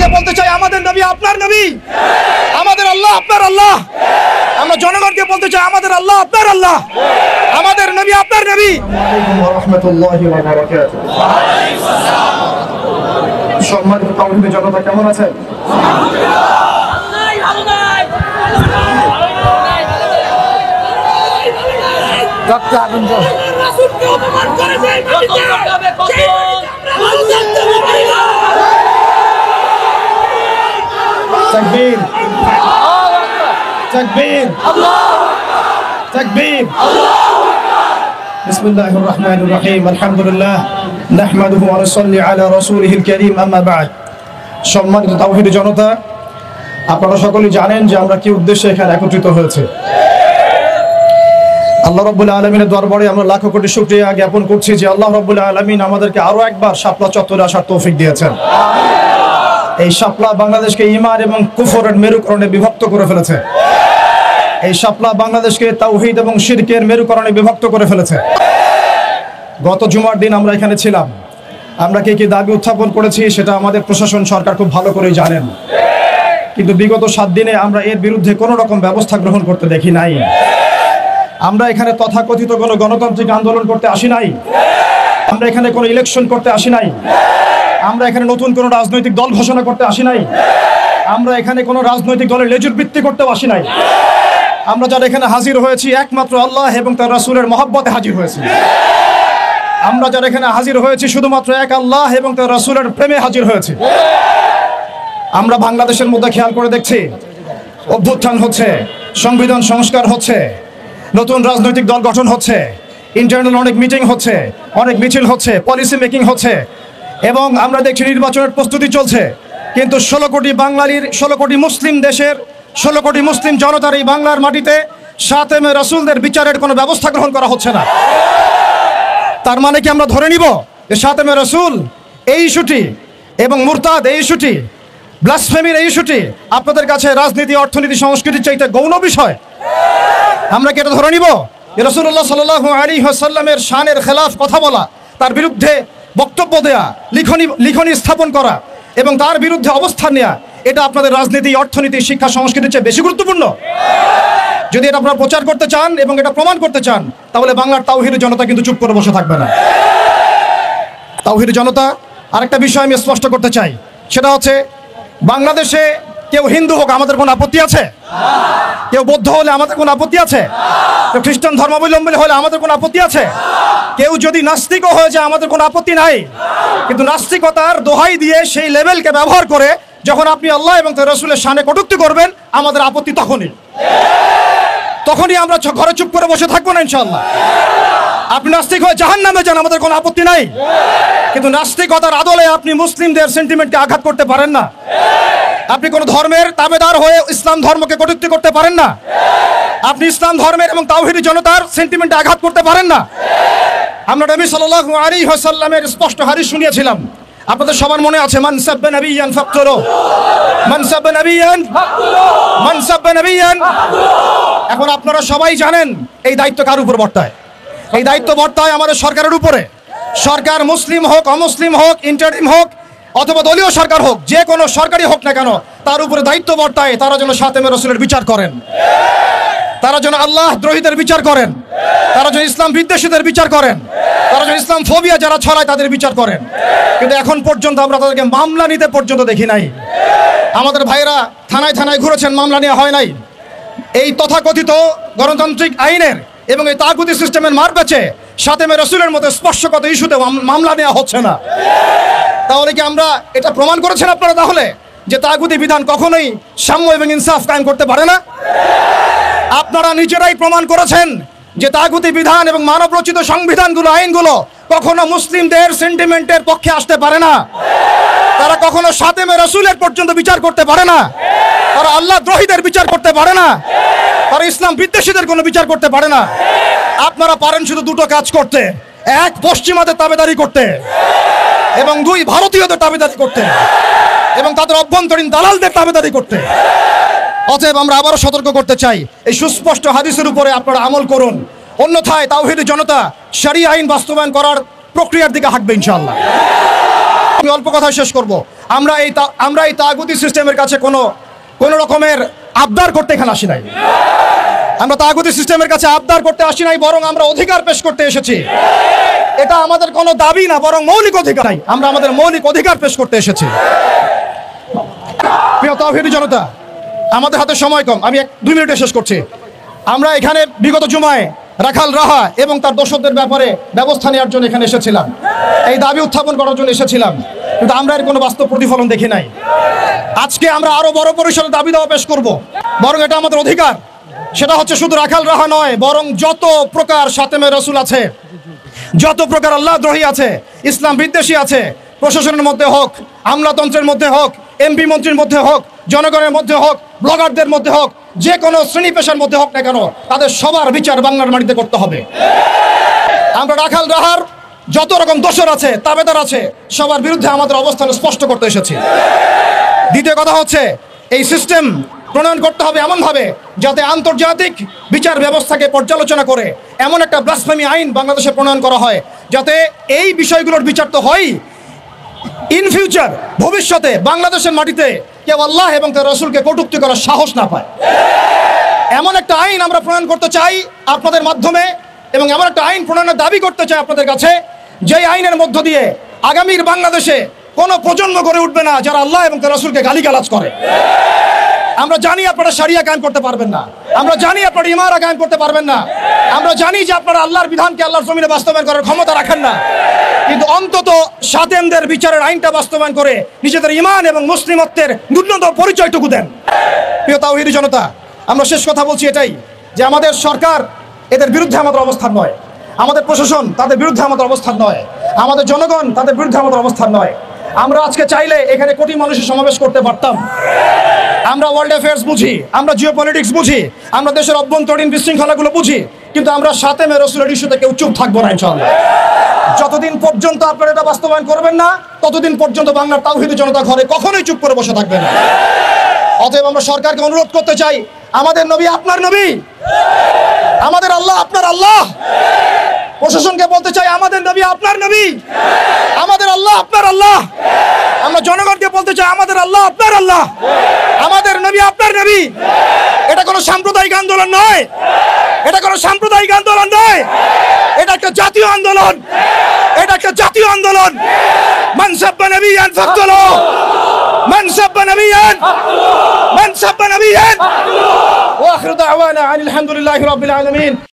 জনগণকে বলতে চাই আমাদের নবী আপনার নবী, আমাদের আল্লাহ আপনার আল্লাহ। আমরা জনগণকে বলতে চাই আমাদের আল্লাহ আপনার আল্লাহ, আমাদের নবী আপনার নবী। সম্মানিত তাওহীদের জনতা কেমন আছেন? তাকবীর তাকবীর তাকবীর। বিসমিল্লাহির রহমানির রহিম। আলহামদুলিল্লাহ নাহমাদুহু ওয়া নুসাল্লি আলা রাসূলিহিল কারীম, আম্মা বা'দ। সম্মানিত তাওহীদের জনতা, আপনারা সকলেই জানেন যে আমরা কি উদ্দেশ্যে এখানে একত্রিত হয়েছে। আল্লাহ রাব্বুল আলামিনের দরবারে আমরা লাখো কোটি শুকরিয়া জ্ঞাপন করছি যে আল্লাহ রাব্বুল আলামিন আমাদেরকে আরো একবার শাপলা চত্বরে আসার তৌফিক দিয়েছেন। এই শাপলা বাংলাদেশকে ঈমান এবং কুফরের মেরুকরণে বিভক্ত করে ফেলেছে। এই শাপলা বাংলাদেশকে তাওহীদ এবং শিরকের মেরুকরণে বিভক্ত করে ফেলেছে। গত জুমার দিন আমরা এখানে ছিলাম। আমরা কি কি দাবি উত্থাপন করেছি সেটা আমাদের প্রশাসন সরকার খুব ভালো করেই জানেন, কিন্তু বিগত 7 দিনে আমরা এর বিরুদ্ধে কোনো রকম ব্যবস্থা গ্রহণ করতে দেখি নাই। আমরা এখানে তথাকথিত কোনো গণতান্ত্রিক আন্দোলন করতে আসি নাই, আমরা এখানে কোনো ইলেকশন করতে আসি নাই, আমরা এখানে নতুন কোনো রাজনৈতিক দল ঘোষণা করতে আসি নাই, আমরা এখানে কোনো রাজনৈতিক দলের লেজুর বৃত্তি করতেও আসি নাই। আমরা যারা এখানে হাজির হয়েছি একমাত্র আল্লাহ এবং তার রাসূলের মহব্বতে হাজির হয়েছি। আমরা যারা এখানে হাজির হয়েছি শুধুমাত্র এক আল্লাহ এবং তার রাসূলের প্রেমে হাজির হয়েছি। আমরা বাংলাদেশের মধ্যে খেয়াল করে দেখছি অভ্যুত্থান হচ্ছে, সংবিধান সংস্কার হচ্ছে, নতুন রাজনৈতিক দল গঠন হচ্ছে, ইন্টারনাল অনেক মিটিং হচ্ছে, অনেক মিছিল হচ্ছে, পলিসি মেকিং হচ্ছে, এবং আমরা দেখছি নির্বাচনের প্রস্তুতি চলছে। কিন্তু 16 কোটি বাঙালির, 16 কোটি মুসলিম দেশের, 16 কোটি মুসলিম জনতার এই বাংলার মাটিতে সাতেমে রাসূলদের বিচারের কোনো ব্যবস্থা গ্রহণ করা হচ্ছে না। তার মানে কি আমরা ধরে নিব যে সাতেমে রাসূল এই ইস্যুটি এবং মুরতাদ এই ইস্যুটি, ব্লাসফেমির এই ইস্যুটি আপনাদের কাছে রাজনীতি, অর্থনীতি, সংস্কৃতির চাইতে গৌণ বিষয়? আমরা কি এটা ধরে নিব যে রাসূলুল্লাহ সাল্লাল্লাহু আলাইহি ওয়াসাল্লামের শানের খেলাফ কথা বলা, তার বিরুদ্ধে বক্তব্য দেয়া, লিখনি স্থাপন করা এবং তার বিরুদ্ধে অবস্থান নেওয়া, এটা আপনাদের রাজনীতি, অর্থনীতি, শিক্ষা, সংস্কৃতির চেয়ে বেশি গুরুত্বপূর্ণ? যদি এটা আপনারা প্রচার করতে চান এবং এটা প্রমাণ করতে চান, তাহলে বাংলার তাওহীদের জনতা কিন্তু চুপ করে বসে থাকবে না। তাওহীদের জনতা, আরেকটা বিষয় আমি স্পষ্ট করতে চাই, সেটা হচ্ছে বাংলাদেশে কেউ হিন্দু হোক আমাদের কোনো আপত্তি আছে? কেউ বৌদ্ধ হলে আমাদের কোনো আপত্তি আছে? কেউ খ্রিস্টান ধর্মাবলম্বী হলে আমাদের কোনো আপত্তি আছে? কেউ যদি নাস্তিকও হয়ে যায় আমাদের কোনো আপত্তি নাই। কিন্তু নাস্তিকতার দোহাই দিয়ে সেই লেভেলকে ব্যবহার করে যখন আপনি আল্লাহ এবং তার রাসূলের শানে কটূক্তি করবেন, আমাদের আপত্তি তখনই আমরা ঘরে চুপ করে বসে থাকবো না ইনশাআল্লাহ। আপনি নাস্তিক হয়ে জাহান্নামে যান, আমাদের কোনো আপত্তি নাই। কিন্তু নাস্তিকতার আদলে আপনি মুসলিমদের সেন্টিমেন্টকে আঘাত করতে পারেন না। আপনি কোন ধর্মের তাবেদার হয়ে ইসলাম ধর্মকে কটূক্তি করতে পারেন না। আপনি ইসলাম ধর্মের এবং তাওহীদি জনতার সেন্টিমেন্টে আঘাত করতে পারেন না। আমরা নবী সাল্লাল্লাহু আলাইহি ওয়াসাল্লামের স্পষ্ট হাদিস শুনিয়েছিলাম, আপনাদের সবার মনে আছে, মান সাব্বা নাবিয়ান ফাকতুলু, মান সাব্বা নাবিয়ান ফাকতুলু, মান সাব্বা নাবিয়ান। এখন আপনারা সবাই জানেন এই দায়িত্ব কার উপর বর্তায়? এই দায়িত্ব বর্তায় আমাদের সরকারের উপরে। সরকার মুসলিম হোক, অমুসলিম হোক, ইন্টারিম হোক অথবা দলীয় সরকার হোক, যে কোনো সরকারই হোক না কেন, তার উপরে দায়িত্ব বর্তায় তারা যেন সাতেমে রাসূলের বিচার করেন, তারা যেন আল্লাহ দ্রোহীদের বিচার করেন, তারা যেন ইসলাম বিদ্বেষীদের বিচার করেন, তারা যেন ইসলাম ফোবিয়া যারা ছড়ায় তাদের বিচার করেন। কিন্তু এখন পর্যন্ত আমরা তাদেরকে মামলা নিতে পর্যন্ত দেখি নাই। আমাদের ভাইরা থানায় থানায় ঘুরেছেন, মামলা নেওয়া হয় নাই। এই তথাকথিত গণতান্ত্রিক আইনের এবং এই তাগুতি সিস্টেমের মার পেছে সাতেমে রাসূলের মতো স্পর্শগত ইস্যুতে মামলা নেওয়া হচ্ছে না। তাহলে কি আমরা এটা প্রমাণ করেছেন আপনারা তাহলে যে তাগুতি বিধান কখনোই সাম্য এবং ইনসাফ কায়েম করতে পারে না? আপনারা নিজেরাই প্রমাণ করেছেন যে তাগুতি বিধান এবং মানবরচিত সংবিধানগুলো, আইনগুলো কখনো মুসলিমদের সেন্টিমেন্টের পক্ষে আসতে পারে না। তারা কখনো সাতেমে রাসূলের পর্যন্ত বিচার করতে পারে না। তারা আল্লাহ দ্রোহীদের বিচার করতে পারে না। তারা ইসলাম বিদ্বেষীদের কোনো বিচার করতে পারে না। আপনারা পারেন শুধু দুটো কাজ করতে, এক পশ্চিমাদের তাবেদারি করতে এবং দুই ভারতীয়দের তাবেদারি করতে এবং তাদের অভ্যন্তরীণ দালালদের তাবেদারি করতে। অতএব আমরা আবারও সতর্ক করতে চাই, এই সুস্পষ্ট হাদিসের উপরে আপনারা আমল করুন, অন্যথায় তাওহীদি জনতা শরিয়া আইন বাস্তবায়ন করার প্রক্রিয়ার দিকে হাঁটবে ইনশাআল্লাহ। আমি অল্প কথা শেষ করব। আমরা এই তাগুতি সিস্টেমের কাছে কোনো রকমের আবদার করতে এখানে আসি নাই। আমরা তাগুতি সিস্টেমের কাছে আবদার করতে আসি নাই, বরং আমরা অধিকার পেশ করতে এসেছি। এটা আমাদের কোনো দাবি না, বরং মৌলিক অধিকার। আমরা আমাদের মৌলিক অধিকার পেশ করতে এসেছি। প্রিয় তাওহীদি জনতা, আমাদের হাতে সময় কম, আমি 2 মিনিটে শেষ করছি। আমরা এখানে বিগত জুমায় রাখাল রাহা এবং তার দোষরদের ব্যাপারে ব্যবস্থা নেওয়ার জন্য এখানে এসেছিলাম, এই দাবি উত্থাপন করার জন্য এসেছিলাম, কিন্তু আমরা এর কোনো বাস্তব প্রতিফলন দেখি নাই। আজকে আমরা আরো বড় পরিসরে দাবি দেওয়া পেশ করব, বরং এটা আমাদের অধিকার। সেটা হচ্ছে শুধু রাখাল রাহা নয়, বরং যত প্রকার শাতেমে রসুল আছে, যত প্রকার আল্লাহ দ্রোহী আছে, ইসলাম বিদ্বেষী আছে, প্রশাসনের মধ্যে হোক, আমলাতন্ত্রের মধ্যে হোক, এমপি মন্ত্রীর মধ্যে হোক, জনগণের মধ্যে হোক, ব্লগারদের মধ্যে হোক, যে কোনো শ্রেণী পেশার মধ্যে হোক না কেন, তাদের সবার বিচার বাংলার মাটিতে করতে হবে। আমরা রাখাল রাহার যত রকম দোষর আছে, তাবেদার আছে, সবার বিরুদ্ধে আমাদের অবস্থান স্পষ্ট করতে এসেছি। দ্বিতীয় কথা হচ্ছে, এই সিস্টেম প্রণয়ন করতে হবে এমনভাবে যাতে আন্তর্জাতিক বিচার ব্যবস্থাকে পর্যালোচনা করে এমন একটা ব্লাসফেমি আইন বাংলাদেশে প্রণয়ন করা হয়, যাতে এই বিষয়গুলোর বিচার তো হয়, ইন ফিউচার ভবিষ্যতে বাংলাদেশের মাটিতে কেউ আল্লাহ এবং তার রসুলকে কটূক্তি করার সাহস না পায়। এমন একটা আইন আমরা প্রণয়ন করতে চাই আপনাদের মাধ্যমে, এবং এমন একটা আইন প্রণয়নের দাবি করতে চাই আপনাদের কাছে, যেই আইনের মধ্য দিয়ে আগামীর বাংলাদেশে কোনো প্রজন্ম গড়ে উঠবে না যারা আল্লাহ এবং তার রসুলকে গালিগালাজ করে। আমরা জানি আপনারা শরিয়া কায়েম করতে পারবেন না, আমরা জানি আপনারা ইমারা কায়েম করতে পারবেন না, আমরা জানি যে আপনারা আল্লাহর বিধানকে আল্লাহর জমিনে বাস্তবায়ন করার ক্ষমতা রাখেন না, কিন্তু অন্তত শাতেমদের বিচারের আইনটা বাস্তবায়ন করে নিজেদের ঈমান এবং মুসলিমত্বের ন্যূনতম পরিচয়টুকু দেন। প্রিয় তাওহীদি জনতা, আমরা শেষ কথা বলছি এটাই, যে আমাদের সরকার এদের বিরুদ্ধে আমাদের অবস্থান নয়, আমাদের প্রশাসন তাদের বিরুদ্ধে আমাদের অবস্থান নয়, আমাদের জনগণ তাদের বিরুদ্ধে আমাদের অবস্থান নয়। আমরা আজকে চাইলে এখানে কোটি মানুষের সমাবেশ করতে পারতাম। আমরা ওয়ার্ল্ড অ্যাফেয়ার্স বুঝি, আমরা জিও পলিটিক্স বুঝি, আমরা দেশের অভ্যন্তরীণ বিশৃঙ্খলাগুলো বুঝি, কিন্তু আমরা শাতেমে রসুলের ইস্যুতে কেউ চুপ থাকবো না ইনশাআল্লাহ। যতদিন পর্যন্ত আপনারা এটা বাস্তবায়ন করবেন না, ততদিন পর্যন্ত বাংলার তাওহীদি জনতা ঘরে কখনোই চুপ করে বসে থাকবে না। অতএব আমরা সরকারকে অনুরোধ করতে চাই, আমাদের নবী আপনার নবী, আমাদের আল্লাহ আপনার আল্লাহ। প্রশাসনকে বলতে চাই, আমাদের নবী আপনার নবী, আমাদের আল্লাহ আপনার আল্লাহ। আমরা জনগণকে বলতে চাই, আমাদের আল্লাহ আপনার আল্লাহ, আমাদের নবী আপনার নবী। এটা কোনো সাম্প্রদায়িক আন্দোলন নয়, এটা কোনো সাম্প্রদায়িক আন্দোলন নয়, এটা একটা জাতীয় আন্দোলন, এটা একটা জাতীয় আন্দোলন। মান সাব্বা নবিয়ান ফাকতুলুহু, মান সাব্বা নবিয়ান, মান সাব্বা নবিয়ান। ওয়া আখিরু দাওয়ানা আনিল হামদুলিল্লাহি রাব্বিল আলামিন।